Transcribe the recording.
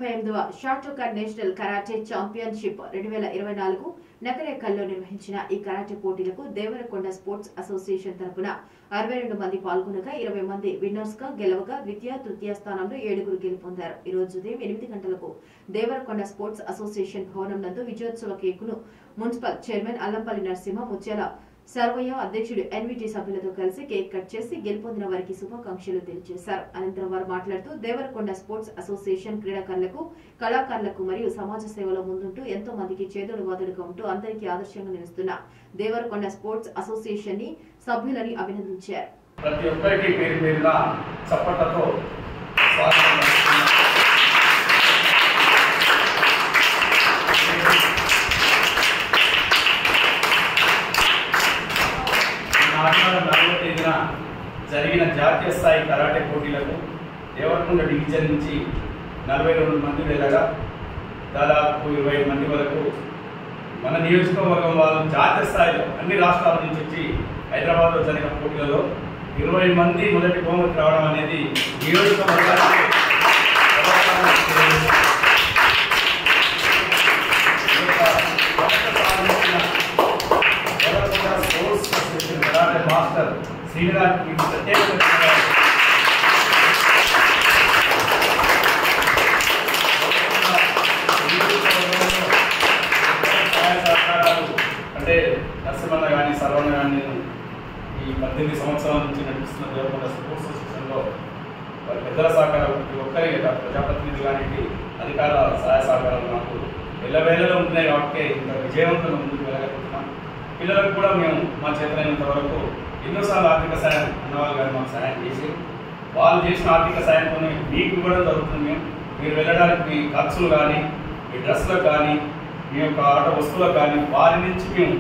38వ షాటోకాన్ national karate championship 2024 నకరేకల్లో నిర్వహించిన ఈ karate పోటీలకు దేవరకొండ స్పోర్ట్స్ అసోసియేషన్ తరపున 62 మంది పాల్గొనగా 20 మంది విన్నర్స్ గా గెలవగా ద్వితీయ తృతీయ స్థానంలో 7 గెలుపొందారు. ఈ రోజు ఉదయం 8 గంటలకు దేవరకొండ స్పోర్ట్స్ అసోసియేషన్ భవనం నందు విజయోత్సవ కేకును మున్సిపల్ చైర్మన్ అల్లంపల్లి నరసింహ ముత్యాల సర్వయ్య అధ్యక్షుడు ఎన్విటి సభ్యులతో కలిసి కేక్ కట్ చేసి గెలుపొందిన వారికి శుభాకాంక్షలు తెలియజేశారు. అనంతరం వారు మాట్లాడుతూ దేవరకొండ స్పోర్ట్స్ అసోసియేషన్ క్రీడాకారులకు, కళాకారులకు మరియు సమాజ సేవలో ముందుంటూ ఎంతో మందికి చేదోడు వాదుడుగా ఉంటూ అందరికీ ఆదర్శంగా నిలుస్తున్న దేవరకొండ స్పోర్ట్స్ అసోసియేషన్ ని సభ్యులని అభినందించారు. ప్రతి ఒక్కరికి పేరు పేరున చప్పట్లతో జరిగిన జాతీయ స్థాయి కరాటే పోటీలకు దేవరకొండ డివిజన్ నుంచి 42 మంది వెళ్ళగా దాదాపు 20 మంది వరకు మన నియోజకవర్గం వాళ్ళు జాతీయ స్థాయిలో అన్ని రాష్ట్రాల నుంచి వచ్చి హైదరాబాద్లో జరిగిన పోటీలలో 20 మంది మొదటి బహుమతి రావడం అనేది నియోజకవర్గానికి మాస్టర్ శ్రీనివాస్కి ప్రత్యేకంగా అంటే నరసింహన్న కానీ సర్వన్న కానీ ఈ 18 సంవత్సరాల నుంచి నడిపిస్తున్న దేవరకొండ స్పోర్ట్స్ అసోసియేషన్లో వారి పెద్దల సహకారం ప్రతి ఒక్కరికి ప్రజాప్రతినిధి కానీ అధికారుల సహాయ సహకారాలు నాకు ఎల్లవేళలో ఉంటున్నాయి కాబట్టి ఇంత విజయవంతంగా ముందుకు వెళ్ళగలుగుతున్నాం. పిల్లలకు కూడా మేము మా చేతనైనంత వరకు ఎన్నోసార్లు ఆర్థిక సాయం ఉన్నవాళ్ళు కానీ మాకు సాయం చేసి వాళ్ళు చేసిన ఆర్థిక సాయంతోనే మీకు ఇవ్వడం జరుగుతుంది. మీరు వెళ్ళడానికి మీ ఖర్చులు కానీ, మీ డ్రెస్లకు కానీ, మీ యొక్క ఆట వస్తువులకు కానీ వారి నుంచి మేము